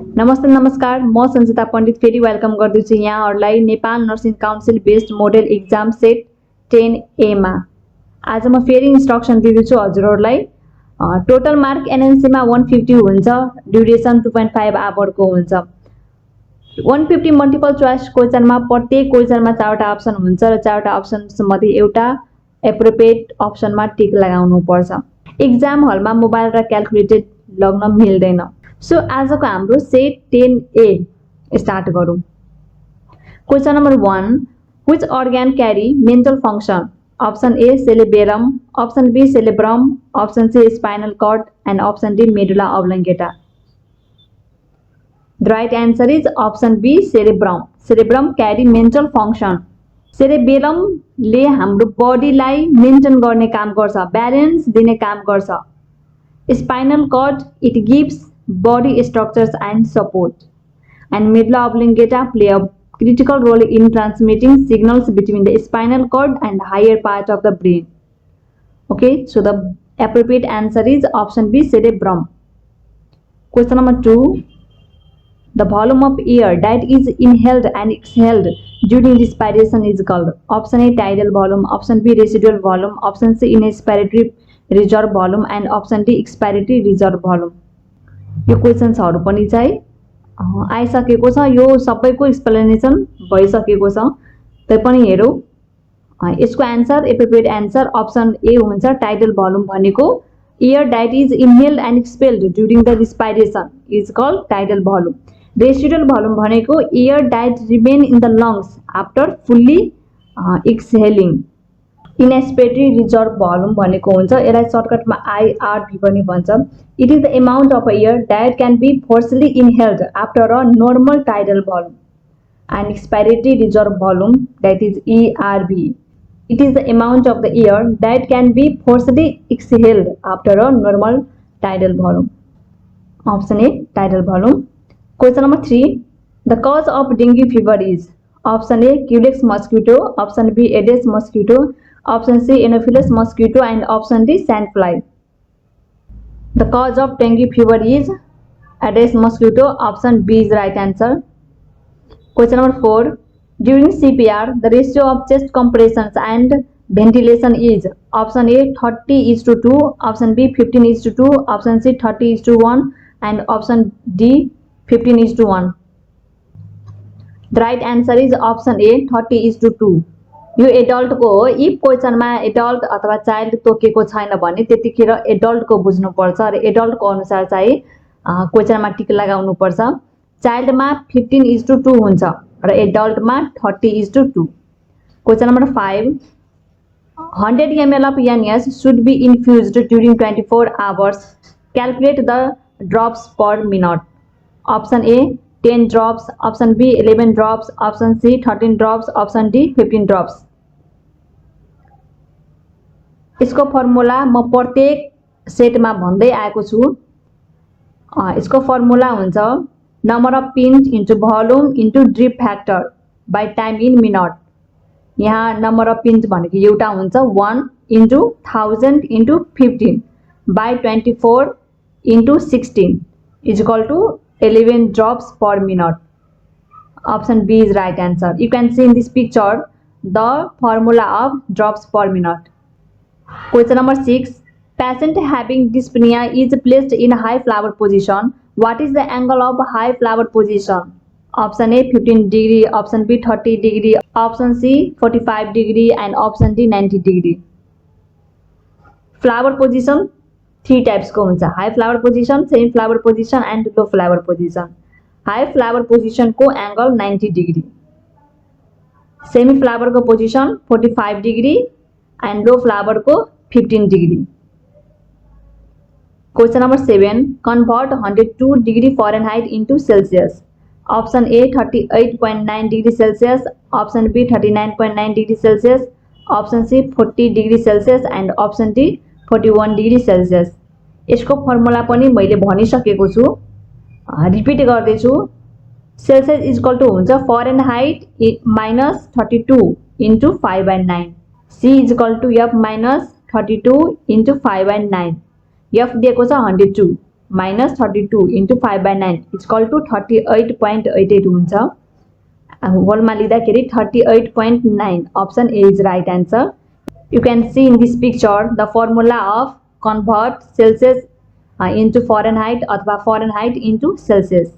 नमस्ते नमस्कार म सञ्जिता पण्डित फेरि वेलकम गर्दैछु यहाँहरूलाई Nepal nursing council based model exam set 10A मा। आज म फेरि इन्स्ट्रक्सन दिँदैछु हजुरहरूलाई। टोटल मार्क एनएनसीमा 150 हुन्छ, ड्युरेसन 2.5 आवरको हुन्छ। 150 मल्टिपल चोइस क्वेसनमा प्रत्येक क्वेसनमा 4वटा अप्सन हुन्छ र 4वटा अप्सन मध्ये एउटा एप्रोप्रिएट अप्सनमा टिक लगाउनु पर्छ। एक्जाम हलमा मोबाइल र क्याल्कुलेटर लग्न मिल्दैन। सो आजको हाम्रो सेट 10A स्टार्ट गरौँ। Question number 1, which organ carry mental function? Option A cerebellum, option B cerebrum, option C spinal cord and option D medulla oblongata. The right answer is option B cerebrum. Cerebrum carry mental function. Cerebellum ले हाम्रो बडीलाई maintain गर्ने काम गर्छ, balance दिने काम गर्छ। Spinal cord it gives body structures and support, and medulla oblongata play a critical role in transmitting signals between the spinal cord and higher part of the brain. Okay, so the appropriate answer is option B cerebrum. Question number 2, the volume of air that is inhaled and exhaled during respiration is called? Option A tidal volume, option B residual volume, option C inspiratory reserve volume and option D expiratory reserve volume. यो क्वेशन्सहरु पनि चाहिँ आइसकेको छ, यो सबैको explanation भइसकेको छ। तै पनि हेरौँ। यसको answer appropriate answer option A हुन्छ। टाइडल भोल्युम भनेको air that is inhaled and expelled during the respiration is called tidal volume. Residual volume भनेको air that remain in the lungs after fully exhaling. Inspiratory reserve volume भनेको हुन्छ, यसलाई सर्टकटमा IRV पनि भन्छ। It is the amount of air that can be forcibly inhaled after a normal tidal volume. And expiratory reserve volume that is ईआरभी। It is the amount of the air that can be forcibly exhaled after a normal tidal volume. Option A tidal volume. Question number 3, the cause of dengue fever is? Option A Culex mosquito, option B Aedes mosquito, option C Anopheles mosquito and option D sandfly. The cause of dengue fever is Aedes mosquito. Option B is the right answer. Question number 4, during CPR the ratio of chest compressions and ventilation is? Option A 30:2, option B 15:2, option C 30:1 and option D 15:1. The right answer is option A 30:2. यो adult को हो। If question में adult अथवा child तोकेको छैन भने त्यतिखेर adult को बुझ्नु पर्छ र एडल्ट को अनुसार चाहिँ क्वेशन में टिक लगाउनु पर्छ। चाइल्ड में 15:2 हुन्छ र एडल्ट में 30:2। Question number 5, 100 ml of NS should be infused during 24 hours. Calculate the drops per minute. Option A 10 drops, option B 11 drops, option C 13 drops, option D 15 drops. इसको फर्मुला म प्रत्येक सेटमा भन्दै आएको छु। इसको फर्मुला हुन्छ number of pinch into volume into drip factor by time in minute. यहाँ नम्बर अफ पिन्च भनेको एउटा हुन्छ 1 into 1000 into 15 by 24 into 16 is equal to 11 drops per minute. Option B is right answer. You can see in this picture the formula of drops per minute. Question number 6, patient having dyspnea is placed in high flower position. What is the angle of high flower position? Option A 15 degree, option B 30 degree, option C 45 degree and option D 90 degree. Flower position 3 types को हुन्छ। High Fowler position, semi Fowler position and low Fowler position. High Fowler position को angle 90 degree, semi Fowler को position 45 degree and low Fowler को 15 degree. Question number 7, convert 102 degree Fahrenheit into Celsius. Option A 38.9 degree Celsius, option B 39.9 degree Celsius, option C 40 degree Celsius and option D 41 degree Celsius. यसको formula पनि मैले भनिसकेको छु, repeat गर्दैछु। Celsius is equal to हुन्छ Fahrenheit minus 32 into 5/9। C is equal to F minus 32 into 5/9। F दिएको छ 102 minus 32 into 5/9 is equal to 38.88 हुन्छ होलमा लिँदाखेरि 38.9 option A is right answer. You can see in this picture the formula of convert Celsius into Fahrenheit अथवा Fahrenheit into Celsius.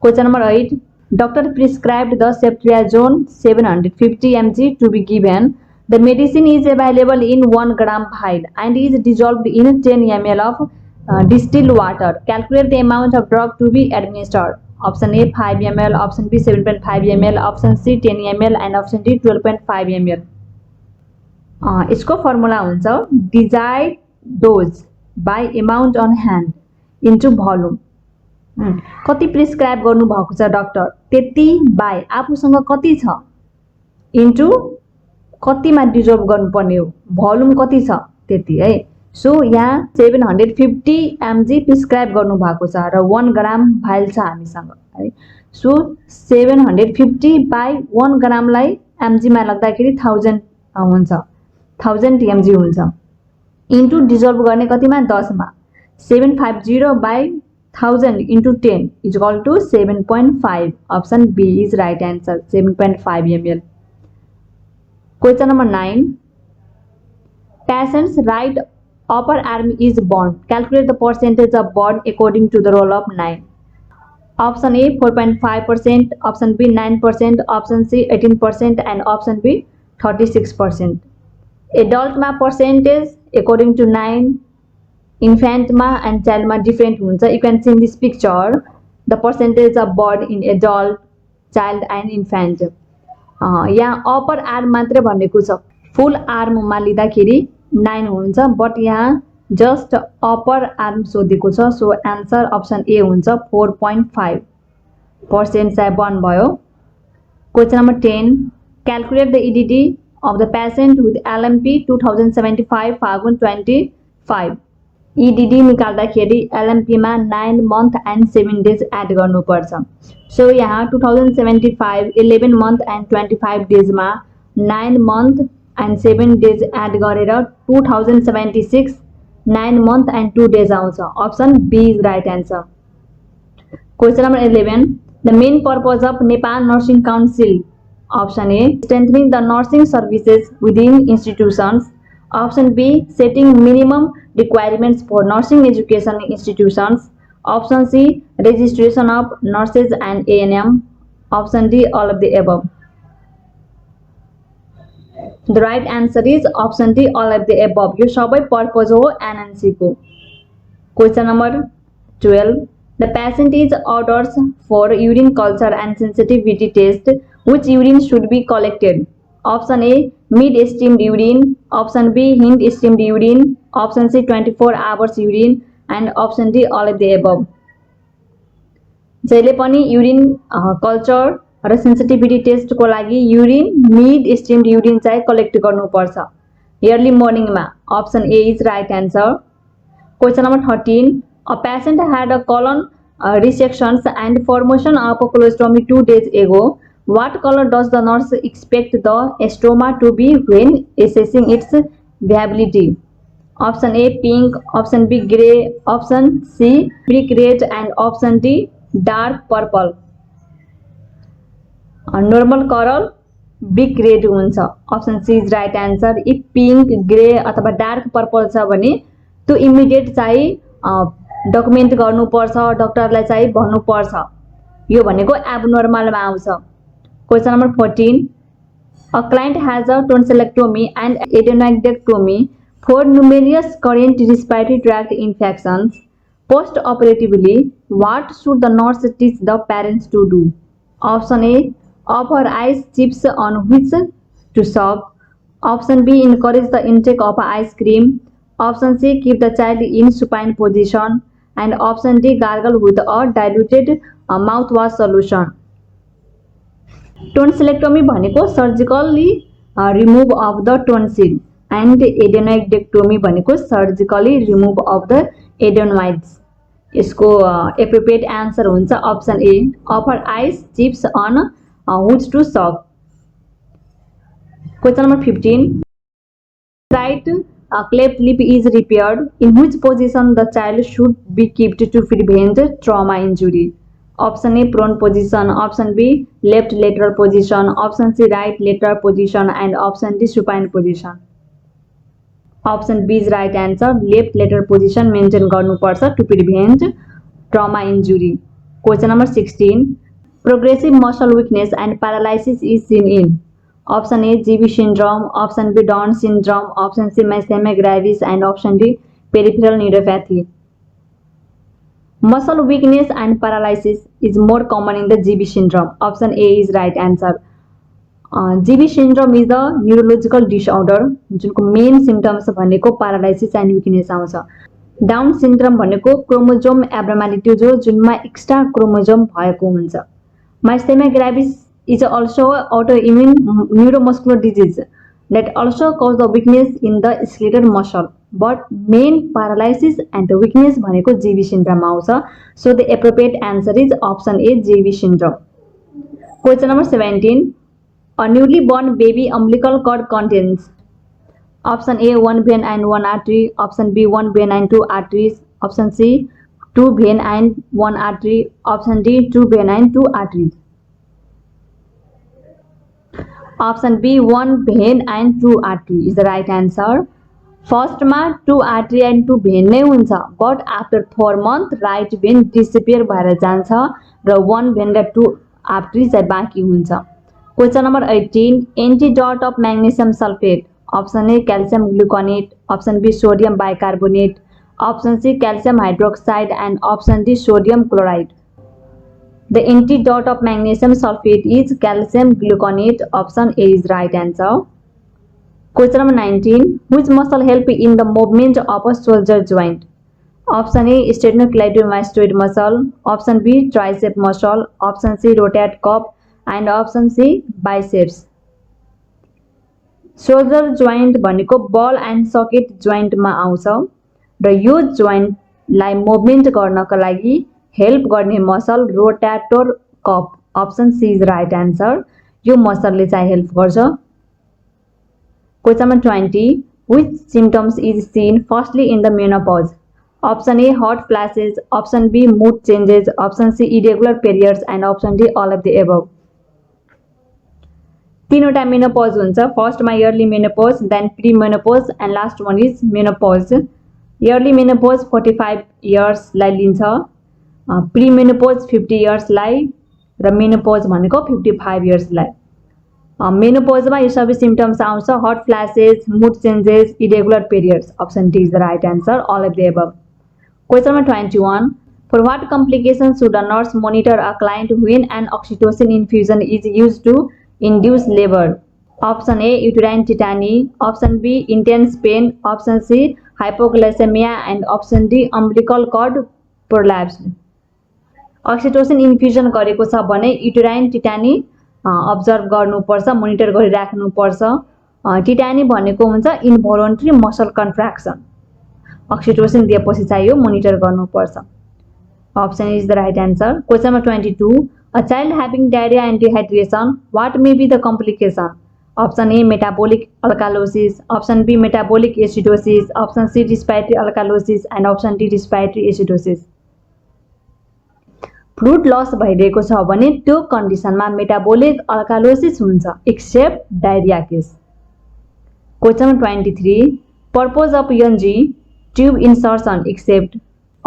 Question number 8. Doctor prescribed the ceftriaxone 750 mg to be given. The medicine is available in 1 gram vial and is dissolved in 10 ml of distilled water. Calculate the amount of drug to be administered. Option A 5 ml, option B 7.5 ml, option C 10 ml and option D 12.5 ml. इसको formula हुन्छ desired dose by amount on hand into volume. कति prescribe गर्नु भएको छ doctor त्यति by आफूसँग कति छ इन्टु कतिमा डिजोल्भ गर्नुपर्ने हो भोल्युम कति छ त्यति है सो यहाँ 750 mg प्रिस्क्राइब गर्नु भएको छ र 1 ग्राम भाइल छ हामीसँग है सो 750 बाइ 1 ग्रामलाई mg मा लाग्दाखेरि 1000 हुन्छ 1000 mg हुन्छ इन्टु डिजोल्भ गर्ने कतिमा 10 मा 750 by 1000 into 10 is equal to 7.5. Option B is right answer. 7.5 ml. Question number 9. Patient's right upper arm is burned. Calculate the percentage of burn according to the roll of 9. Option A 4.5%, option B 9%, option C 18% and option B 36%. Adult ma percentage according to 9. Infant ma and child ma different huncha. You can see in this picture the percentage of burn in adult, child and infant. यहाँ upper arm मात्रै भनेको छ full arm मा लिँदाखेरि 9 हुन्छ but यहाँ just upper arm सोधेको छ so answer option A हुन्छ 4.5% चाहिँ burn भयो. Question number 10. Calculate the EDD of the patient with LMP 2075 Fagun 25. EDD निकाल्दाखेरि LMP मा 9 month and 7 days add गर्नुपर्छ सो यहाँ 2075 11 month and 25 days मा 9 month and 7 days add गरेर 2076 9 month and 2 days आउँछ option B is right answer. Question number 11. The main purpose of Nepal Nursing Council. Option A strengthening the nursing services within institutions. Option B setting minimum requirements for nursing education institutions. Option C registration of nurses and A&M. Option D all of the above. The right answer is option D all of the above. यो सबै purpose हो NNC को. Question number 12. The patient is orders for urine culture and sensitivity test. Which urine should be collected? Option A mid steamed urine, option B hind steamed urine, option C 24 hours urine and option D all of the above. जहिले पनि urine culture र sensitivity test को लागि urine mid steamed urine चाहिँ collect गर्नुपर्छ early morning मा. Option A is right answer. Question number 13. A patient had a colon resections and formation of a colostomy 2 days ago. What color does the nurse expect the stoma to be when assessing its viability? Option A pink, option B grey, option C brick red and option D dark purple. Normal color brick red हुन्छ option C is right answer. If pink, grey अथवा dark purple छ भने त्यो immediate चाहिँ document गर्नुपर्छ डाक्टरलाई चाहिँ भन्नुपर्छ यो भनेको abnormal मा आउँछ. Question number 14. A client has a tonsillectomy and adenoidectomy for numerous current respiratory tract infections. Post-operatively, what should the nurse teach the parents to do? Option A. Offer ice chips on which to suck. Option B. Encourage the intake of ice cream. Option C. Keep the child in supine position. And option D. Gargle with a diluted mouthwash solution. Tonsillectomy भनेको surgically remove of the tonsil and adenoidectomy भनेको surgically remove of the adenoids. यसको appropriate answer हुन्छ option A. Offer ice chips on which to suck. Question number 15. Right Cleft lip is repaired. In which position the child should be kept to prevent trauma injury? Option A, prone position. Option B, left lateral position. Option C, right lateral position. And option D, supine position. Option B is right answer. Left lateral position maintain गर्नुपर्छ to prevent trauma injury. Question number 16. Progressive muscle weakness and paralysis is seen in option A, GB syndrome, option B, Down syndrome, option C, myasthenia gravis, and option D, peripheral neuropathy. Muscle weakness and paralysis is more common in the GB syndrome. Option A is right answer. GB syndrome is a neurological disorder जुनको main symptoms भनेको paralysis and weakness आउँछ. Down syndrome भनेको chromosome एब्नर्मालिटी जो जुनमा extra chromosome भएको हुन्छ. Myasthenia gravis is also an autoimmune neuromuscular disease that also cause the weakness in the skeletal muscle. But main paralysis and the weakness भनेको GB syndrome आउँछ. So the appropriate answer is option A, GB syndrome. Question number 17. A newly born baby umbilical cord contains option A, 1 vein and 1 artery, option B, 1 vein and 2 arteries, option C, 2 vein and 1 artery, option D, 2 vein and 2 arteries. Option B, 1 vein and 2 artery is the right answer. First ma 2 artery and 2 vein नै हुन्छ, but after 4 month right vein disappear भएर जान्छ र 1 vein र 2 arteries चाहिँ बाँकी हुन्छ. Question number 18. Antidote of magnesium sulfate. Option A, calcium gluconate. Option B, sodium bicarbonate. Option C, calcium hydroxide. And option D, sodium chloride. The antidote of magnesium sulfate is calcium gluconate. Option A is right answer. Question number 19. Which muscle help in the movement of a shoulder joint? Option A, sternocleidomastoid muscle. Option B, tricep muscle. Option C, rotator cuff. And option C, biceps. Shoulder joint भनेको ball and socket joint मा आउँछ र यो joint लाई movement गर्नको लागि help गर्ने muscle rotator cuff. Option C is right answer. यो muscle ले चाहिँ help गर्छ. Question number 20. Which symptoms is seen firstly in the menopause? Option A, hot flashes. Option B, mood changes. Option C, irregular periods. And option D, all of the above. तीनवटा menopause हुन्छ. फर्स्टमा early menopause, then pre menopause and last one is menopause. Early menopause 45 इयर्सलाई लिन्छ, pre menopause 50 इयर्सलाई र menopause भनेको 55 इयर्सलाई. मेनोपजमा यो सबै symptoms आउँछ, hot flashes, mood changes, irregular periods. Option D is the right answer, all of the above. Question number 21. For what complication should a nurse monitor a client when an oxytocin infusion is used to induce labor? Option A, uterine tetany. Option B, intense pain. Option C, hypoglycemia. And option D, umbilical cord prolapse. Oxytocin infusion गरेको छ भने uterine tetany observe गर्नुपर्छ, monitor गरिराख्नुपर्छ. Tetani भनेको हुन्छ इन्भोलन्टरी muscle contraction. Oxytocin दिएपछि चाहिँ यो monitor गर्नुपर्छ. Option is the right answer. Question number 22. A child having diarrhea and dehydration, what may be the complication? Option A, metabolic alkalosis. Option B, metabolic acidosis. Option C, respiratory alkalosis. And option D, respiratory acidosis. Fluid loss भइरहेको छ भने त्यो कन्डिसनमा metabolic alkalosis हुन्छ, except diarrhoea case. Question number 23. Purpose of NG tube insertion except.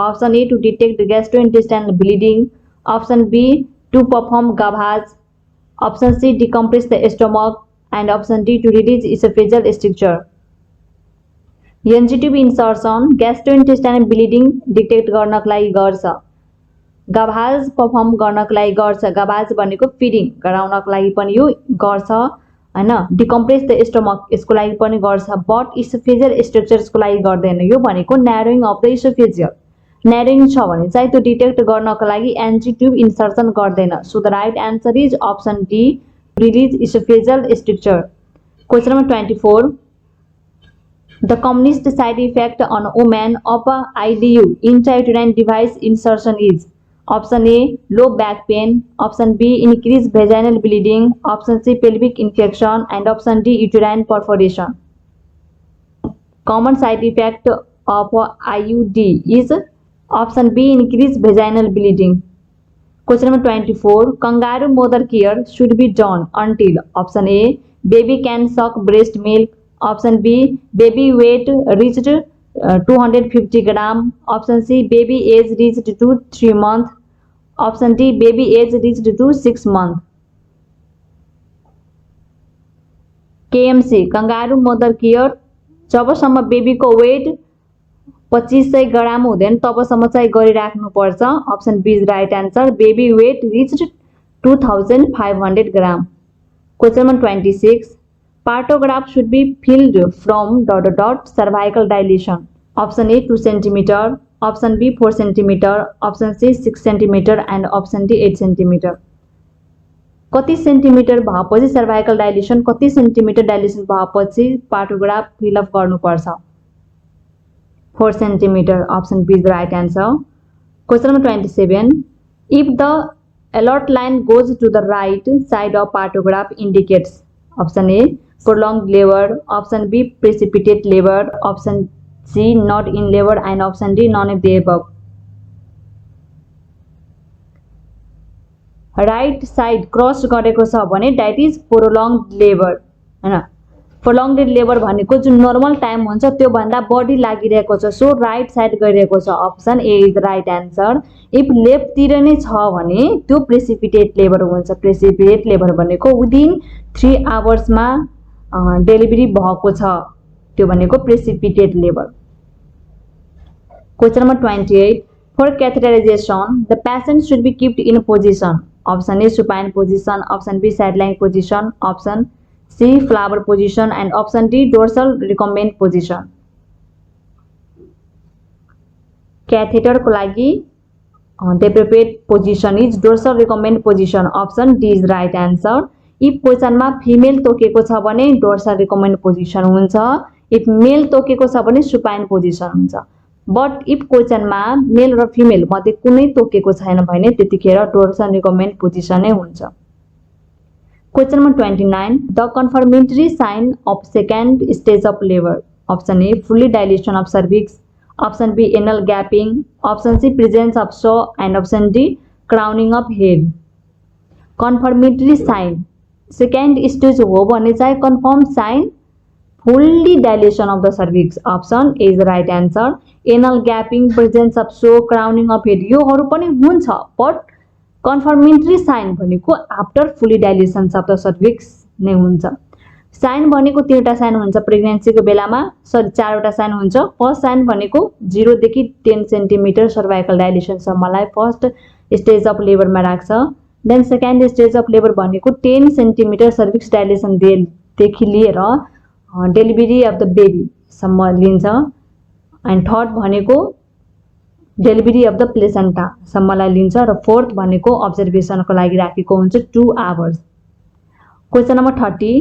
Option A, to detect gastrointestinal bleeding. Option B, to perform gavage. Option C, decompress the stomach. And option D, to release esophageal stricture. NG tube insertion gastrointestinal bleeding detect गर्नको लागि गर्छ, गभाज perform गर्नको लागि गर्छ. गभाज भनेको feeding गराउनको लागि पनि यो गर्छ हैन. डिकम्प्रेस द स्टमक यसको लागि पनि गर्छ, बट इसोफेजियल स्ट्रक्चर्सको लागि गर्दैन. यो भनेको narrowing of the oesophageal. Narrowing छ भने चाहिँ त्यो डिटेक्ट गर्नको लागि एन्जी ट्युब इन्सर्सन गर्दैन. So the right answer is option D, release oesophageal structure. Question number 24. The commonest side effect on women of IDU intrauterine device insertion is option A, low back pain. Option B, increased vaginal bleeding. Option C, pelvic infection. And option D, uterine perforation. Common side effect of IUD is option B, increased vaginal bleeding. Question number 24. Kangaroo mother care should be done until option A, baby can suck breast milk. Option B, baby weight reached 250 gram. Option C, baby age reached to 3 months. Option D, baby age reached to 6 months. KMC, Kangaroo mother care, जबसम्म बेबीको weight 2500 ग्राम हुँदैन तबसम्म चाहिँ गरिराख्नुपर्छ. Option B is right answer. Baby weight reached 2500 gram. Question number 26. Partograph should be filled from ... cervical dilation. Option A 2 cm, option B 4 cm, option C 6 cm and option D 8 cm. कति centimetre भएपछि cervical dilation, कति centimetre dilation भएपछि partograph fill up गर्नुपर्छ? 4 cm. Option B is the right answer. Question number 27. If the alert line goes to the right side of partograph indicates option A prolonged labor, option B precipitate labor, option C not in labor and option D none of the above. Right side cross गरेको छ भने that is प्रोलङ्ड labour हैन. प्रोलङ्ड labour भनेको जुन normal time हुन्छ त्यो भन्दा बढी लागिरहेको छ, सो राइट साइड गइरहेको छ. Option A is the right answer. If left तिर नै छ भने त्यो प्रेसिपिटेट लेबर हुन्छ. प्रेसिपिटेट लेबर भनेको विदिन 3 आवर्स मा डेलिभरी भएको छ, त्यो भनेको precipitate labour. Question number 28. For catheterization, the patient should be kept in position. Option A supine position, option B sideline position, option C flower position and option D dorsal recumbent position. Catheter को लागि the appropriate position is dorsal recumbent position. Option D is right answer. If question मा female तोकेको छ भने dorsal recumbent position हुन्छ. If मेल तोकेको छ भने supine position हुन्छ. But if क्वेशनमा मेल र फिमेल मध्ये कुनै तोकेको छैन भने त्यतिखेर डोर्सल रिकमेन्ड पोजिसन नै हुन्छ. Question number 29. The confirmatory sign of second stage of labour. Option A fully dilation of cervix, option B anal gaping, option C presence of show and option D crowning of head. Confirmatory sign second stage हो भने चाहिँ confirm sign fully dilation of the cervix. Option A is the right answer. Anal gapping, presence of so, crowning of head योहरू पनि हुन्छ, but confirmatory sign भनेको after fully dilation of the cervix नै हुन्छ. Sign भनेको 3वटा sign हुन्छ pregnancy को बेलामा, सरी 4वटा साइन हुन्छ. फर्स्ट साइन भनेको 0 देखि 10 सेन्टिमिटर सर्वाइकल डाइलेसन सम्मलाई फर्स्ट स्टेज अफ लेबर मा राख्छ. Then second stage of labour भनेको 10 सेन्टिमिटर सर्विक्स डाइलेसन देखि लिएर डेलिभरी अफ द बेबी सम्म लिन्छ. एन्ड थर्ड भनेको डेलिभरी अफ द प्लेसेन्टा सम्मलाई लिन्छ र फोर्थ भनेको अब्जर्भेसनको लागि राखेको हुन्छ 2 hours. Question number 30.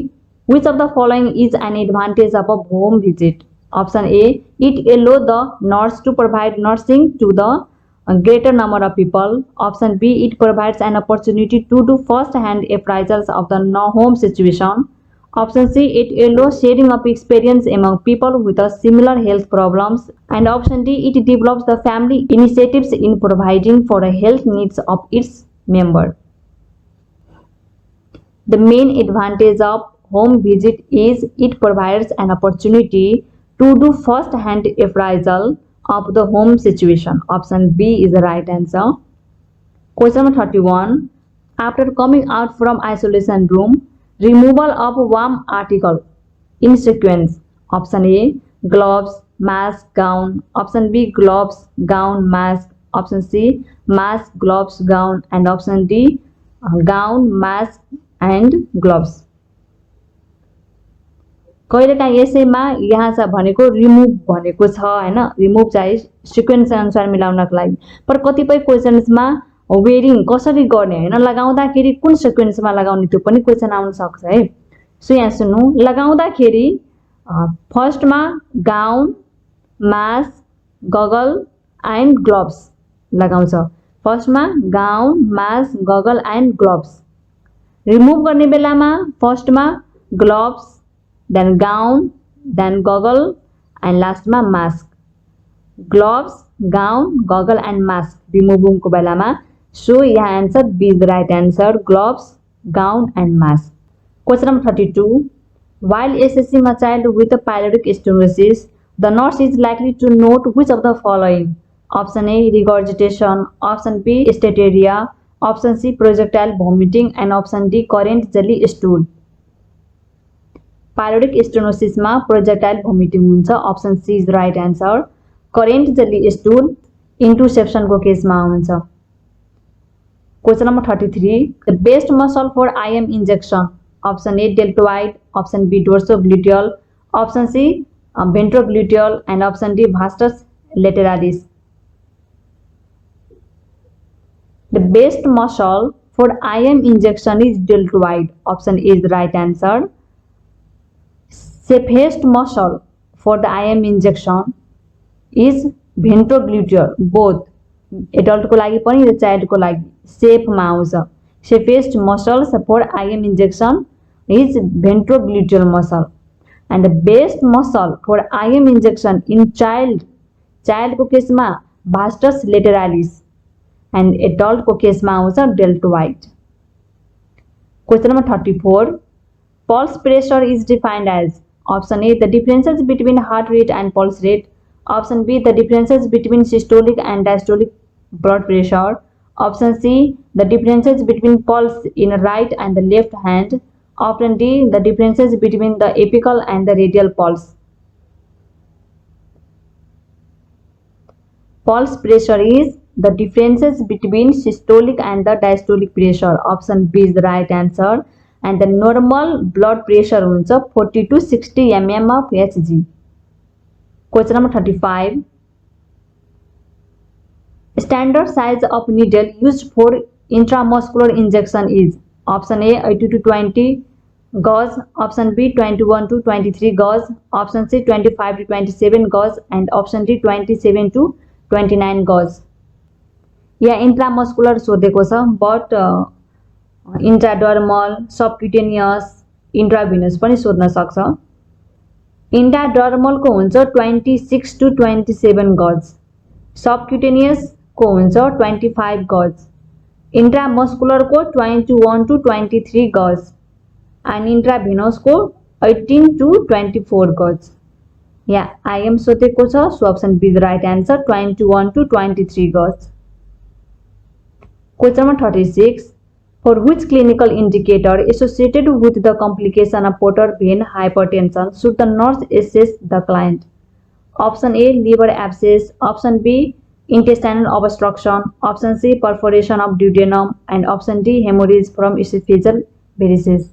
Which of the following is an advantage of a home visit? Option A, it allows the nurse to provide nursing to the greater number of people. Option B, it provides an opportunity to do first-hand appraisals of the home situation. Option C, it allows sharing of experience among people with a similar health problems. And option D, it develops the family initiatives in providing for the health needs of its member. The main advantage of home visit is it provides an opportunity to do first-hand appraisal of the home situation. Option B is the right answer. Question number 31. After coming out from isolation room, removal of warm article in sequence. Option A, gloves, mask, gown. Option B, gloves, gown, mask. Option C, mask, gloves, gown. And option D, gown, mask and gloves. कहिलेकाहीँ यसैमा यहाँ छ भनेको remove भनेको छ हैन, remove चाहिँ sequence अनुसार मिलाउनको लागि. पर कतिपय क्वेशन्समा वेयरिङ कसरी गर्ने हैन, लगाउँदाखेरि कुन सिक्वेन्समा लगाउने त्यो पनि क्वेशन आउन सक्छ है. सो यहाँ सुन्नु, लगाउँदाखेरि फर्स्टमा gown, mask, goggle and gloves लगाउँछ. फर्स्टमा gown, mask, goggle and gloves. Remove गर्ने बेलामा फर्स्टमा gloves, then gown, then goggle and लास्टमा mask. Gloves, gown, goggle and mask removing को बेलामा. So यहाँ answer B is the right answer. Gloves, gown and mask. Question number 32. While assessing a child with a pyloric stenosis, the nurse is likely to note which of the following? Option A, regurgitation. Option B, steatorrhea. Option C, projectile vomiting. And option D, current jelly stool. Pyloric stenosis मा projectile vomiting हुन्छ. Option C is the right answer. Current jelly stool interception को case मा हुन्छ. Question number 33. The best muscle for IM injection. Option A, deltoid. Option B, dorsogluteal. Option C, ventrogluteal. And option D, vastus lateralis. The best muscle for IM injection is deltoid. Option A is the right answer. Safest muscle for the IM injection is ventrogluteal. Both adult को लागि पनि र child को लागि safe मा आउँछ. Safest muscles for IM injection is ventrogluteal muscle. And the best muscle for IM injection in child को केसमा vastus lateralis. And adult को केसमा आउँछ deltoid. Question number 34. Pulse pressure is defined as option A, the differences between heart rate and pulse rate. Option B, the differences between systolic and diastolic blood pressure. Option C, the differences between pulse in right and the left hand. Option D, the differences between the apical and the radial pulse. Pulse pressure is the differences between systolic and the diastolic pressure. Option B is the right answer. And the normal blood pressure हुन्छ 40 to 60 mm of Hg. Question number 35. Standard size of needle used for intramuscular injection is option A, 80 to 20 gauge. Option B, 21 to 23 gauge. Option C, 25 to 27 gauge. And option D, 27 to 29 gauge. यहाँ intramuscular सोधेको छ, but intradermal, subcutaneous, intravenous पनि सोध्न सक्छ. Intradermal को हुन्छ 26 to 27 gauge. Subcutaneous को हुन्छ 25 gauge. Intramuscular को 21 to 23 gauge. And intravenous को 18 to 24 gauge. Yeah, I am सोधेको छ, so option B is the right answer, 21 to 23 gauge. Question number 36. For which clinical indicator associated with the complication of portal vein hypertension should the nurse assess the client? Option A, liver abscess. Option B, intestinal obstruction. Option C, perforation of duodenum. And option D, hemorrhage from esophageal varices.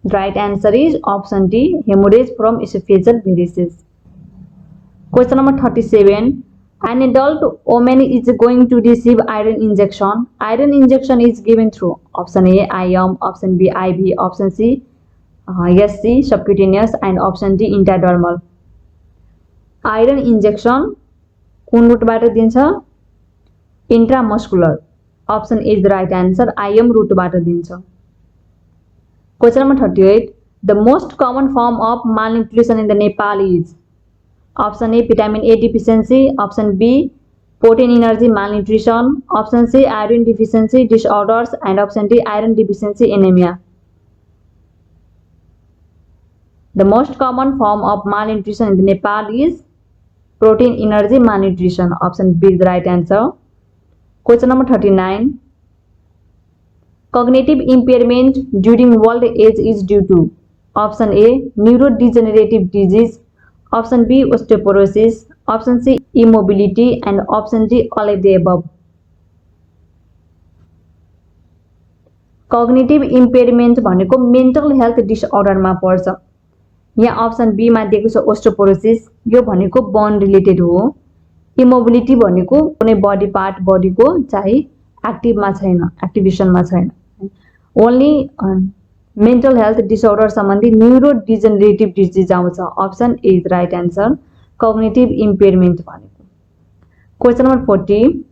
The right answer is option D, hemorrhage from esophageal varices. Question number 37. An adult woman is going to receive iron injection. Iron injection is given through option A, IM, option B, IV, option C, SC, subcutaneous, and option D, intradermal. Iron injection कुन रुटबाट दिन्छ? Intramuscular. Option A is the right answer. IM रुटबाट दिन्छ. Question number 38. The most common form of malnutrition in the Nepal is option A, vitamin A deficiency. Option B, protein energy malnutrition. Option C, iron deficiency disorders. And option D, iron deficiency anemia. The most common form of malnutrition in the Nepal is protein energy malnutrition. Option B is the right answer. Question number 39. Cognitive impairment during old age is due to option A, neurodegenerative disease. Option B, osteoporosis. Option C, immobility. And option D, all of the above. Cognitive impairment भनेको mental health disorder मा पर्छ. यहाँ option B मा दिएको छ osteoporosis, यो भनेको bone related हो. Immobility भनेको कुनै body part body को चाहिँ active मा छैन, activation मा छैन. Only mental health disorder सम्बन्धी neurodegenerative disease आउँछ. Option A is the right answer. Cognitive impairment भनेको. Question number 40.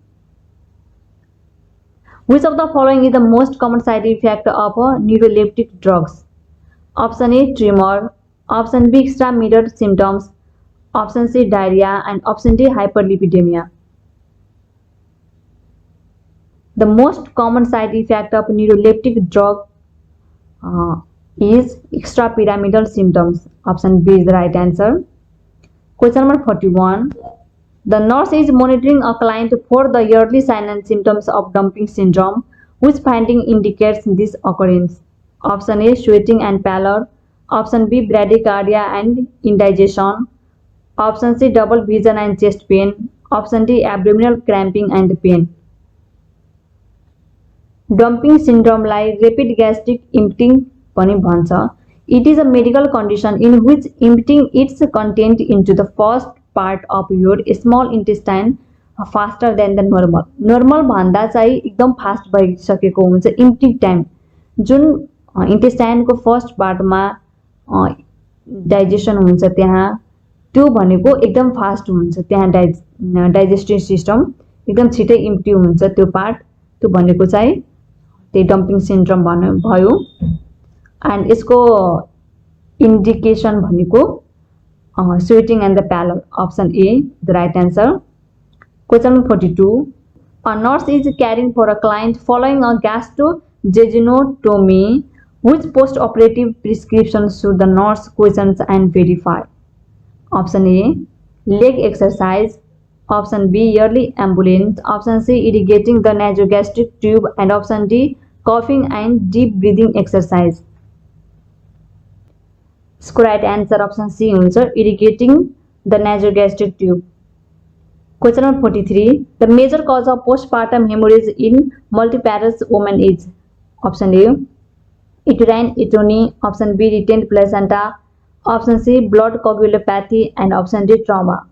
Which of the following is the most common side effect of neuroleptic drugs? Option A, tremor. Option B, extramedullary symptoms. Option C, diarrhea, and option D, hyperlipidemia. The most common side effect of neuroleptic drug is extrapyramidal symptoms. Option B is the right answer. Question number 41. The nurse is monitoring a client for the early signs and symptoms of dumping syndrome. Which finding indicates this occurrence? Option A, sweating and pallor. Option B, bradycardia and indigestion. Option C, double vision and chest pain. Option D, abdominal cramping and pain. Dumping syndrome like rapid gastric emptying पनि भन्छ. It is a medical condition in which emptying its content into the first part of your small intestine faster than the normal. Normal भन्दा चाहिँ एकदम fast भइसकेको हुन्छ empty time. जुन intestine को first पार्टमा digestion हुन्छ त्यहाँ त्यो भनेको एकदम फास्ट हुन्छ. त्यहाँ डाइजेस्टिभ सिस्टम एकदम छिटै इम्प्टी हुन्छ त्यो पार्ट. त्यो भनेको चाहिँ त्यही डम्पिङ सिन्ड्रोम भयो. एन्ड यसको indication भनेको sweating and the pallor. Option A, the right answer. Question number 42. A nurse is caring for a client following a gastrointestinal. Which post-operative prescription should the nurse questions and verify? Option A, leg exercise. Option B, yearly ambulance. Option C, irrigating the nasogastric tube. And option D, coughing and deep breathing exercise. Correct answer option C हुन्छ irrigating the nasogastric tube. Question number 43. The major cause of postpartum hemorrhage in multiparous women is? Option A, uterine atony. Option B, retained placenta. Option C, blood coagulopathy. And option D, trauma.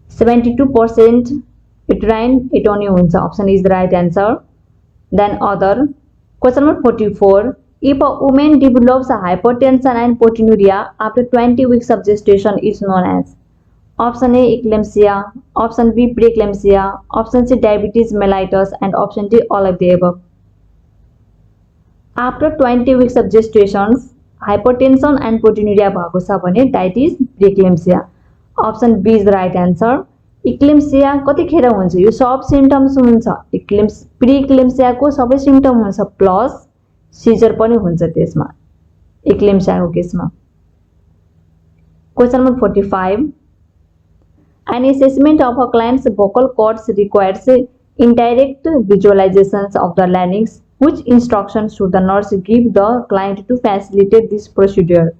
72% uterine atony हुन्छ. Option is the right answer. Then other. Question number 44. If a woman develops hypertension and proteinuria after 20 weeks of gestation, is known as? Option A, eclampsia. Option B, preeclampsia. Option C, diabetes mellitus. And option D, all of the above. After 20 weeks of gestation, hypertension and proteinuria भएको छ भने that is preeclampsia. Option B is the right answer. Eclampsia कतिखेर हुन्छ? यो सब symptoms हुन्छ. preeclampsia को सबै symptom हुन्छ प्लस सीजर पनि हुन्छ त्यसमा eclampsia को केसमा. Question number 45. An assessment of a client's vocal cords requires indirect visualizations of the larynx. Which instructions should the nurse give the client to facilitate this procedure?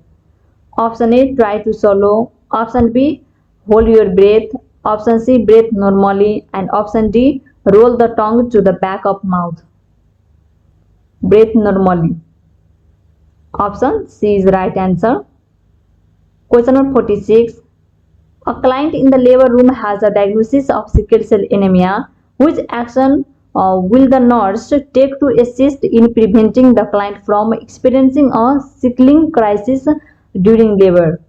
Option A, try to swallow. Option B, hold your breath. Option C, breathe normally. And option D, roll the tongue to the back of mouth. Breathe normally. Option C is the right answer. Question number 46. A client in the labor room has a diagnosis of sickle cell anemia. Which action will the nurse take to assist in preventing the client from experiencing a sickling crisis during labor?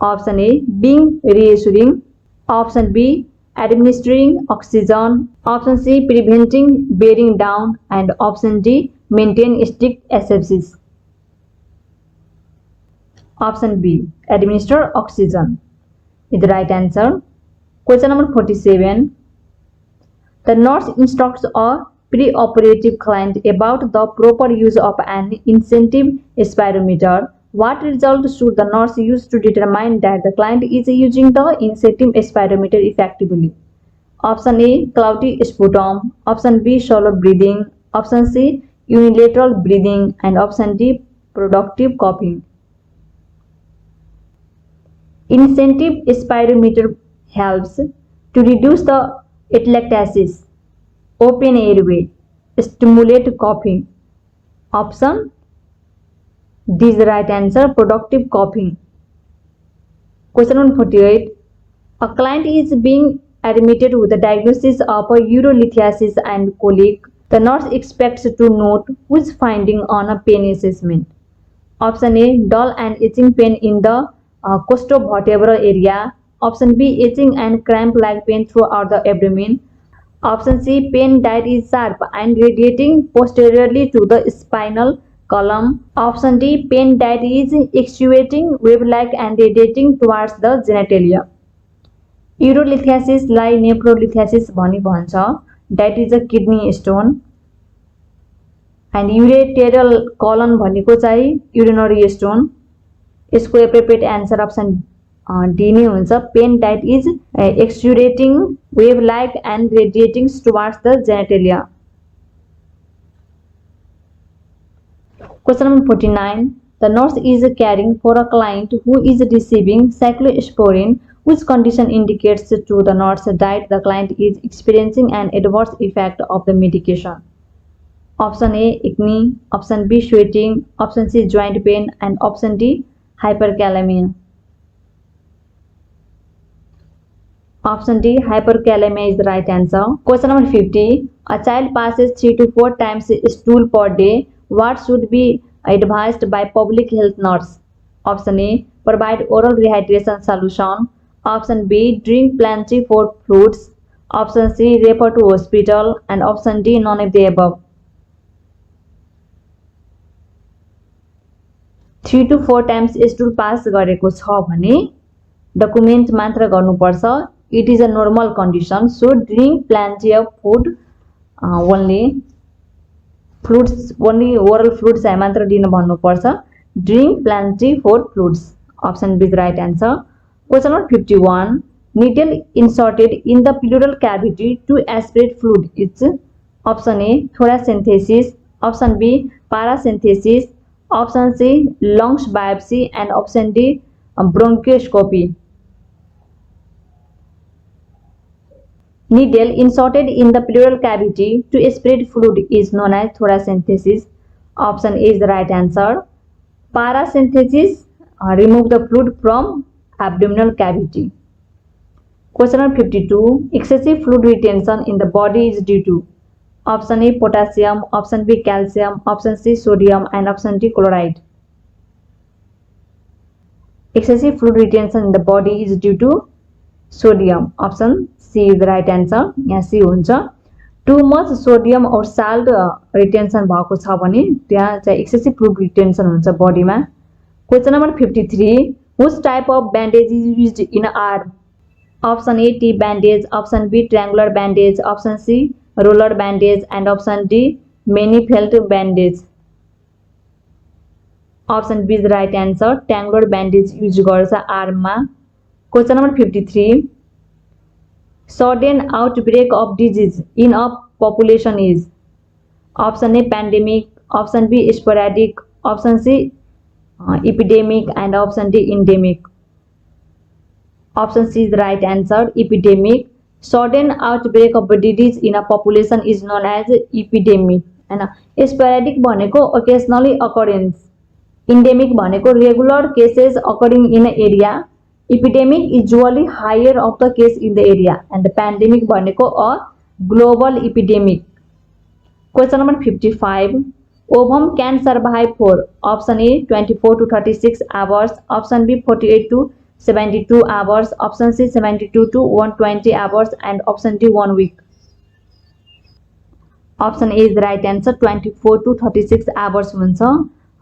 Option A, being reassuring. Option B, administering oxygen. Option C, preventing bearing down. And option D, maintain strict asepsis. Option B, administer oxygen is the right answer. Question number 47. The nurse instructs a pre-operative client about the proper use of an incentive spirometer. What result should the nurse use to determine that the client is using the incentive spirometer effectively? Option A, cloudy sputum. Option B, shallow breathing. Option C, unilateral breathing. And option D, productive coughing. Incentive spirometer helps to reduce the atelectasis, open airway, stimulate coughing. Option D is the right answer, productive coughing. Question number 48. A client is being admitted with a diagnosis of urolithiasis and colic. The nurse expects to note which finding on a pain assessment. Option A, dull and itching pain in the costovertebral area. Option B, itching and cramp-like pain throughout the abdomen. Option C, pain that is sharp and radiating posteriorly to the spinal Column. Option D. Pain that is exudating, wave-like and radiating towards the genitalia. Urolithiasis-लाई nephrolithiasis भनी भन्छ. That is a kidney stone. And ureteral colon भनेको चाहिँ urinary stone. यसको appropriate answer option D नै हुन्छ. Pain that is exudating, wave-like and radiating towards the genitalia. Question number 49. The nurse is caring for a client who is receiving cyclosporine. Which condition indicates to the nurse that the client is experiencing an adverse effect of the medication? Option A. Acne. Option B. Sweating. Option C. Joint pain. And option D. Hyperkalemia. Option D. Hyperkalemia is the right answer. Question number 50. A child passes 3 to 4 times stool per day. What should be advised by public health nurse? Option A. Provide oral rehydration solution. Option B. Drink plenty for fluids. Option C. Refer to hospital. And option D. None of the above. 3 to 4 times stool pass गरेको छ भने document मात्र गर्नुपर्छ. It is a normal condition. So drink plenty of food. Only fluids, only oral fluids चाहिँ मात्र दिन भन्नुपर्छ. Drink plenty for fluids. Option B is the right answer. Question number 51. Needle inserted in the pleural cavity to aspirate fluid is option A. Thoracentesis. Option B. Paracentesis. Option C. Lungs biopsy. And option D. Bronchoscopy. Needle inserted in the pleural cavity to aspirate fluid is known as thoracentesis. Option A is the right answer. Paracentesis remove the fluid from abdominal cavity. Question number 52. Excessive fluid retention in the body is due to option A. Potassium. Option B. Calcium. Option C. Sodium. And option D. Chloride. Excessive fluid retention in the body is due to sodium. Option C is the right answer. यहाँ C हुन्छ. Too much sodium or salt retention भएको छ भने त्यहाँ चाहिँ excessive fluid retention हुन्छ बडीमा. Question number 53. Which type of bandage is used in arm? Option A. T bandage. Option B. Triangular bandage. Option C. Roller bandage. And option D. Many-felt bandage. Option B is the right answer. Triangular bandage use गर्छ arm मा. Question number 53. Sudden outbreak of disease in a population is option A. Pandemic. Option B. Sporadic. Option C. Epidemic. And option D. Endemic. Option C is the right answer. Epidemic. Sudden outbreak of disease in a population is known as epidemic. And sporadic भनेको occasionally occurrence. Endemic भनेको regular cases occurring in an area. Epidemic is usually higher of the case in the area. And the pandemic भनेको a global epidemic. Question number 55. Ovum can survive for option A. 24 to 36 hours. Option B. 48 to 72 hours. Option C. 72 to 120 hours. And option D. 1 week. Option A is the right answer. 24 to 36 hours हुन्छ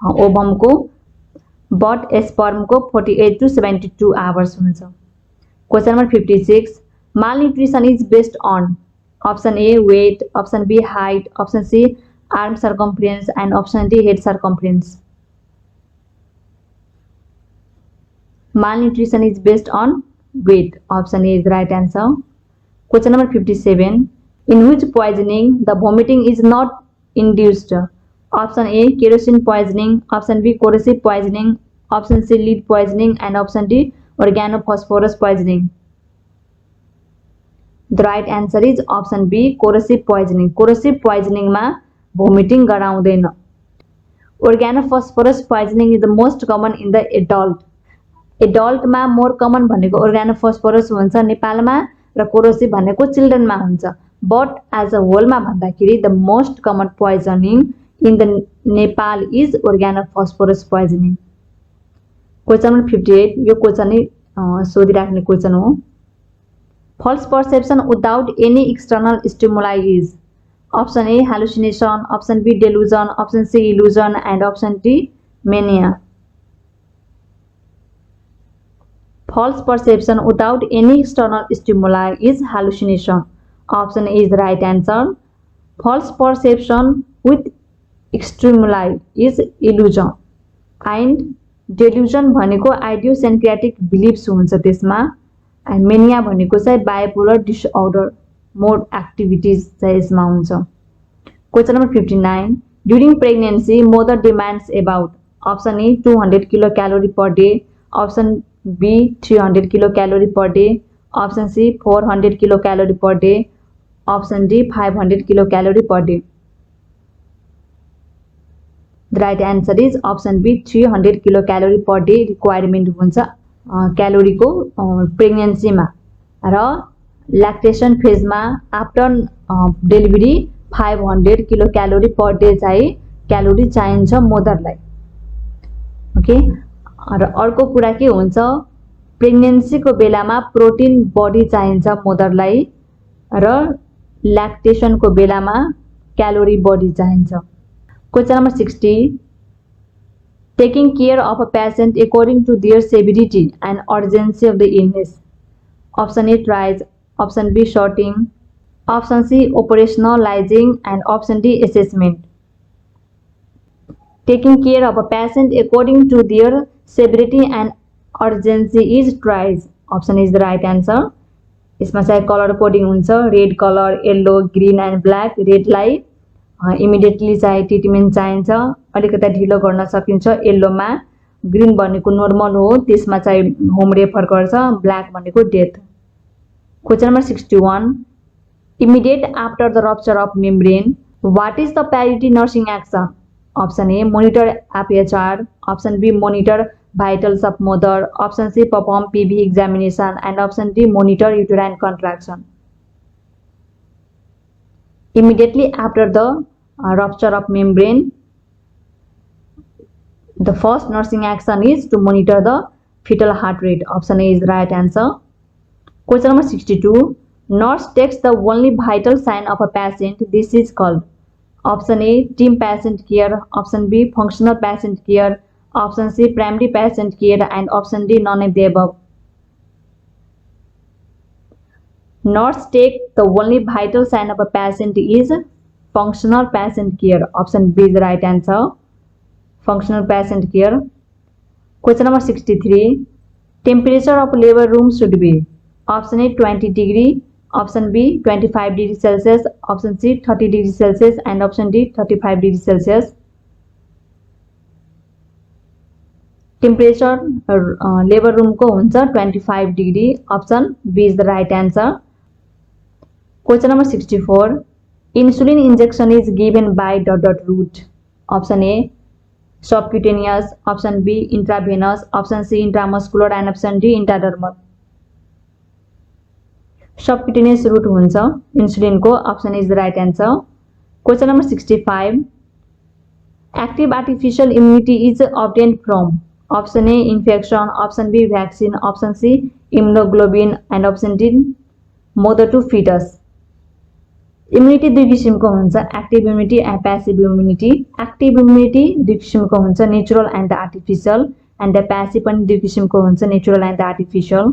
ovum को. But sperm को 48 to 72 hours हुन्छ. Question number 56. Malnutrition is based on option A. Weight. Option B. Height. Option C. Arm circumference. And option D. Head circumference. Malnutrition is based on weight. Option A is the right answer. Question number 57. In which poisoning the vomiting is not induced? Option A. Kerosene poisoning. Option B. corrosive poisoning. Option C. Lead poisoning. And option D. Organophosphorus poisoning. The right answer is option B. Corrosive poisoning. Corrosive poisoning मा vomiting गराउँदैन. Organophosphorus poisoning is the most common in the adult. Adult मा more common भनेको organophosphorus हुन्छ नेपालमा र corrosive भनेको children मा हुन्छ. But as a whole मा भन्दाखेरि the most common poisoning in the Nepal is organophosphorus poisoning. Question number 58. यो क्वेशन नै सोधिराख्ने क्वेशन हो. False perception without any external stimuli is Option A hallucination, option B delusion, option C illusion, and option D mania. False perception without any external stimuli is hallucination. Option A is the right answer. False perception with stimuli is illusion. And delusion भनेको idiosyncratic beliefs हुन्छ त्यसमा. And mania भनेको चाहिँ bipolar disorder mode activities चाहिँ यसमा हुन्छ. Question number 59. During pregnancy, mother demands about option A 200 kilocalorie per day, option B 300 kilocalorie per day, option C 400 kilocalorie per day, option D 500 kilocalorie per day. The right answer is option B 300 kilocalorie per day requirement हुन्छ calorie को pregnancy मा र lactation phase में after delivery 500 kilo calorie per day चाहिँ calorie चाहिन्छ मदरलाई. Okay र अर्को कुरा के हुन्छ प्रेग्नेन्सी को बेलामा प्रोटीन बढी चाहिन्छ मदरलाई र लैक्टेशन को बेलामा क्यालोरी बढी चाहिन्छ. Question number 60. Taking care of a patient according to their severity and urgency of the illness. Option A tries, option B sorting, option C operationalizing, and option D assessment. Taking care of a patient according to their severity and urgency is tries. Option is the right answer. इसमा चाहिँ colour coding हुन्छ red colour yellow green and black रेडलाई immediately चाहिँ treatment चाहिन्छ अलिकता ढिलो गर्न सकिन्छ येल्लोमा ग्रीन भनेको नर्मल हो त्यसमा चाहिँ होम रेफर गर्छ ब्ल्याक भनेको death. Question number 61. Immediate after the rupture of membrane what is the priority nursing action. Option A monitor APHR, option B monitor vitals of mother, option C perform PV examination, and option D monitor uterine contraction. Immediately after the rupture of membrane, the first nursing action is to monitor the fetal heart rate. Option A is the right answer. Question number 62. Nurse takes the only vital sign of a patient. This is called option A team patient care, option B functional patient care, option C primary patient care, and option D none of the above. Nurse take the only vital sign of a patient is functional patient care. Option B is the right answer. Functional patient care. Question number 63. Temperature of labor room should be option A 20 degree, option B 25 degree Celsius, option C 30 degree Celsius, and option D 35 degree Celsius. Temperature labor room को हुन्छ 25 degree. Option B is the right answer. Question number 64. Insulin injection is given by ... route. Option A subcutaneous, option B intravenous, option C intramuscular, and option D intradermal. Subcutaneous route हुन्छ insulin को. Option is the right answer. Question number 65. Active artificial immunity is obtained from option A infection, option B vaccine, option C immunoglobulin, and option D mother to fetus. Immunity दुई किसिमको हुन्छ active immunity and passive immunity. Active immunity दुई किसिमको हुन्छ natural and artificial, and passive पनि दुई किसिमको हुन्छ natural and artificial.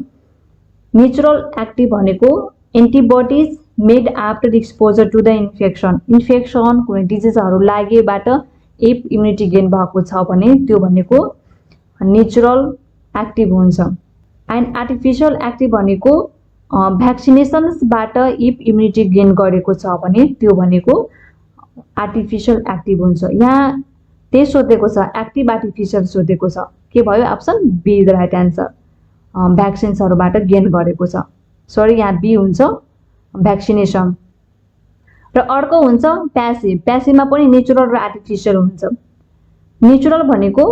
Natural active भनेको antibodies made after exposure to the infection. Infection कुनै डिजिजहरू लागेबाट इफ इम्युनिटी गेन भएको छ भने त्यो भनेको नेचुरल एक्टिभ हुन्छ. एन्ड आर्टिफिशियल एक्टिभ भनेको भ्याक्सिनेसन्सबाट इफ इम्युनिटी गेन गरेको छ भने त्यो भनेको आर्टिफिशियल एक्टिभ हुन्छ. यहाँ त्यही सोधेको छ एक्टिभ आर्टिफिशियल सोधेको छ के भयो option B the right answer. भ्याक्सिन्सहरूबाट गेन गरेको छ. सरी यहाँ बी हुन्छ भ्याक्सिनेसन. र अर्को हुन्छ प्यासिभ. प्यासिभमा पनि नेचुरल र आर्टिफिशियल हुन्छ. नेचुरल भनेको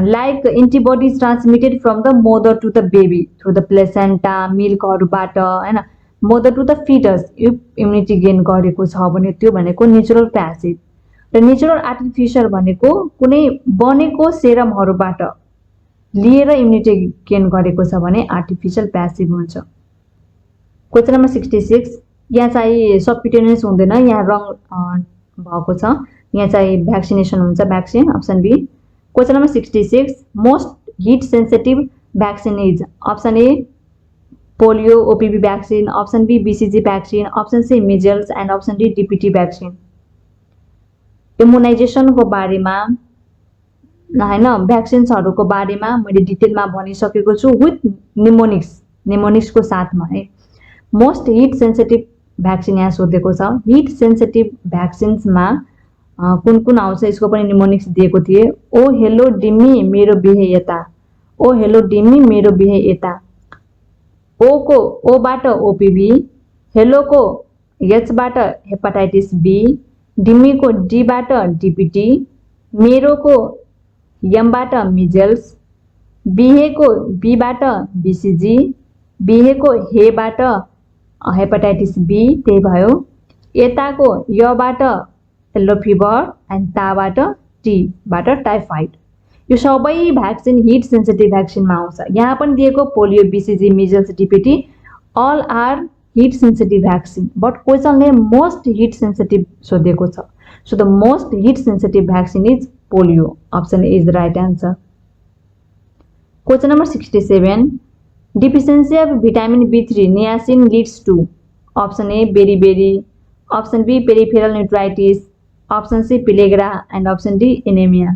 like antibodies transmitted from the mother to the baby through the placenta, milkहरुबाट हैन mother to the fetus if immunity gain गरेको छ भने त्यो भनेको नेचुरल प्यासिभ. र नेचुरल आर्टिफिशियल भनेको कुनै बनेको सेरमहरुबाट लिएर इम्युनिटी गेन गरेको छ भने आर्टिफिशियल प्यासिभ हुन्छ. Question number 66. यहाँ चाहिँ सबक्युटेनियस हुँदैन, यहाँ रङ भएको छ, यहाँ चाहिँ भ्याक्सिनेसन हुन्छ vaccine, option B. Question number 66, most heat sensitive vaccine is, option A polio OPV vaccine, option B BCG vaccine, option C measles and option D DPT vaccine. इम्युनाइजेसनको बारेमा हैन भ्याक्सिन्सहरुको बारेमा मैले डिटेलमा भनिसकेको छु विथ निमोनिक्सको साथमा है। मोस्ट हिट सेन्सिटिभ भ्याक्सिन यहाँ सोधेको छ। हिट सेन्सिटिभ भ्याक्सिन्समा कुन कुन आउँछ यसको पनि निमोनिक्स दिएको थिए। ओ हेलो डिम्मी मेरो बिहे यता, ओ हेलो डिम्मी मेरो बिहे यता। ओ को ओबाट ओपीभी, हेलो को एच बाट हेपाटाइटिस बी, डिम्मी को डी बाट डीपीटी, मेरो को एम बाट मिजल्स, बिहे को बी बाट बीसीजी, बिहे को हे बाट हेपाटाइटिस बी त्यही भयो, यताको य बाट येल्लो फिभर एन्ड ताबाट टी बाट टाइफाइड। यो सबै भ्याक्सिन हिट सेन्सिटिभ भ्याक्सिनमा आउँछ। यहाँ पनि दिएको polio BCG measles DPT all are heat sensitive vaccine, but क्वेसनले मोस्ट हिट सेन्सिटिभ सोधेको छ। So the most heat sensitive vaccine is polio, option A is the right answer. Question number 67, deficiency of vitamin B3 niacin leads to, option A beriberi, option B peripheral nephritis, option C pellagra and option D anemia.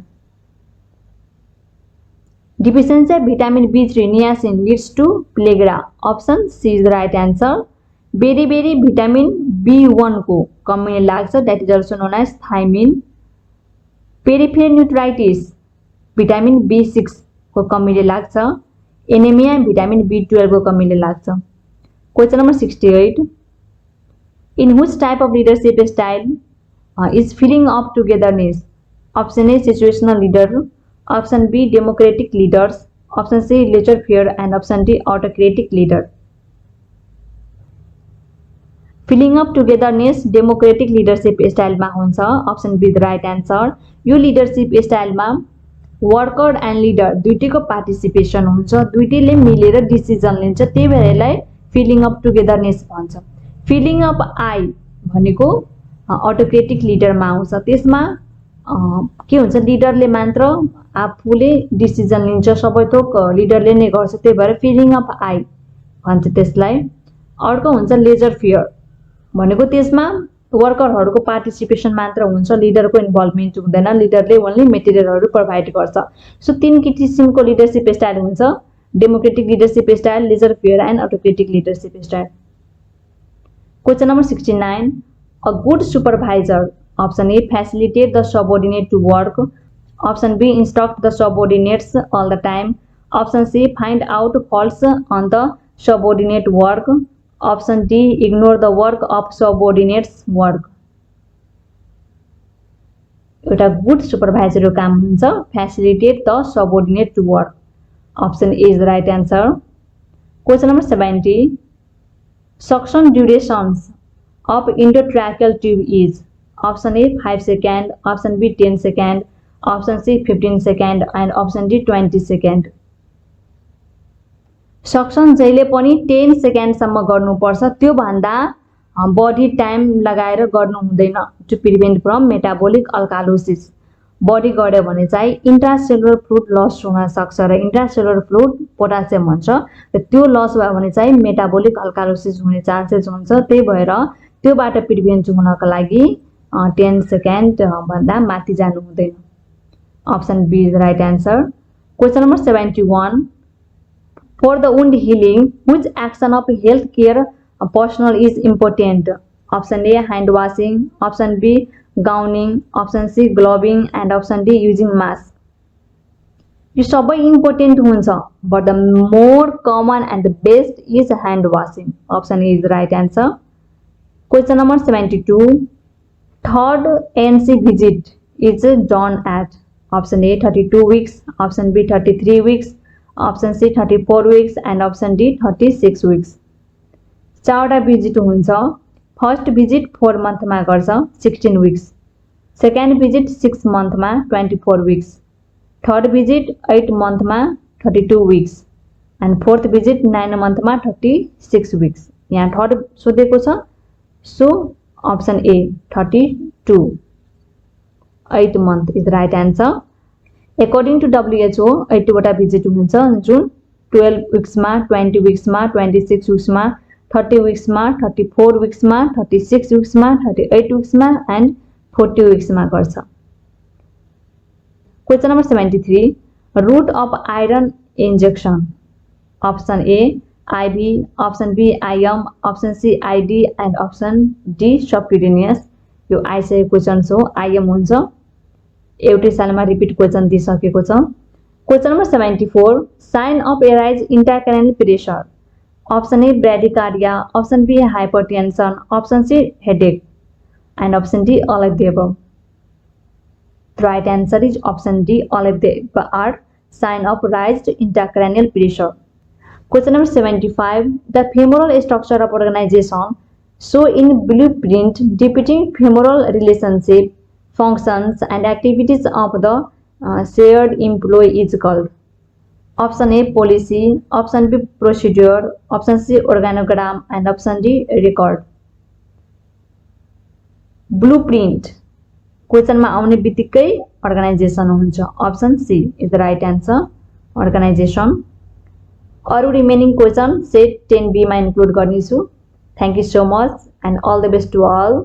Deficiency of vitamin B3 niacin leads to pellagra, option C is the right answer. Beriberi vitamin B1 को कमी लाग्छ, that is also known as thiamine. Peripheral nephritis vitamin B6 को कमीले लाग्छ, anaemia vitamin B12 को कमीले लाग्छ। Question number 68, in which type of leadership style is feeling of togetherness, option A situational leader, option B democratic leaders, option C laissez faire and option D autocratic leader. Feeling of togetherness democratic leadership स्टाइलमा हुन्छ, option B the right answer. यो leadership स्टाइलमा worker and leader दुईटैको participation हुन्छ, दुईटैले मिलेर decision लिन्छ, त्यही भएर यसलाई फिलिङ अप टुगेदरनेस भन्छ। फिलिङ अप आई भनेको अटोक्रेटिक लिडरमा आउँछ, त्यसमा के हुन्छ लिडरले मात्र आफूले डिसिजन लिन्छ, सबै थोक लिडरले नै गर्छ, त्यही भएर फिलिङ अप आई भन्छ त्यसलाई। अर्को हुन्छ लेजर फियर भनेको त्यसमा वर्करहरुको पार्टिसिपेसन मात्र हुन्छ, लिडरको इन्भल्भमेन्ट हुँदैन, लिडरले ओन्ली मेटेरियलहरु प्रोभाइड गर्छ। सो तीन किसिमको लिडरशिप स्टाइल हुन्छ, democratic leadership style, laissez faire and autocratic leadership style. Question number 69, a good supervisor, option A facilitate the subordinate to work, option B instruct the subordinates all the time, option C find out faults on the subordinate work, option D ignore the work of subordinates work. एउटा good सुपरभाइजरको काम हुन्छ facilitate the subordinate to work, option A is the right answer. Question number 70, suction durations of endotracheal tube is, option A 5 second, option B 10 second, option C 15 second and option D 20 second. Suction जहिले पनि 10 सेकेन्डसम्म गर्नुपर्छ, त्यो भन्दा body time लगाएर गर्नु हुँदैन to prevent from metabolic alkalosis. बडी गर्यो भने चाहिँ इन्ट्रासेलुलर फ्लुइड लस हुन सक्छ र इन्ट्रासेलुलर फ्लुइड पोटासियम हुन्छ र त्यो लस भयो भने चाहिँ मेटाबोलिक अल्कालोसिस हुने चान्सेस हुन्छ, त्यही भएर त्योबाट प्रिभेन्ट हुनको लागि 10 सेकेन्ड भन्दा माथि जानु हुँदैन, option B is the right answer. Question number 71, for the wound healing, which action of healthcare personnel is important? Option A hand washing, option B gowning, option C gloving and option D using mask. यो सबै important हुन्छ, but the more common and the best is hand washing. Option A is the right answer. Question number 72, third ANC visit is done at, option A 32 weeks, option B 33 weeks, option C 34 weeks and option D 36 weeks। चारवटा visit हुन्छ। First visit 4 मन्थमा गर्छ 16 weeks, second visit 6 मन्थमा 24 weeks, third visit 8 मन्थमा 32 weeks and fourth visit 9 मन्थमा 36 weeks। यहाँ third सोधेको छ, So option A 32 8 month is the right answer. According to WHO 80 वटा भिजिट हुन्छ जुन 12 weeks मा 20 weeks मा 26 weeks मा 30 weeks मा 34 weeks मा 36 weeks मा 38 weeks मा and 40 weeks मा गर्छ. Question number 73. Route of iron injection. Option A IV, option B IM, option C ID and option D subcutaneous. यो आइसकेको क्वेशन हो. IM हुन्छ. एउटै सालमा रिपिट क्वेशन दिइसकेको छ. Question number 74. Sign of arise intracranial pressure. Option A bradycardia, option B hypertension, option C headache and option D all of the above. The right answer is option D all of the above are sign of raised intracranial pressure. Question number 75. The femoral structure of organization show in blueprint depicting femoral relationship, functions and activities of the shared employee is called. Option A policy, option B procedure, option C organogram and option D record. Blueprint question मा आउने बित्तिकै organization हुन्छ. Option C is the right answer. Organization. अरु remaining question set 10b मा include गर्नेछु. Thank you so much and all the best to all.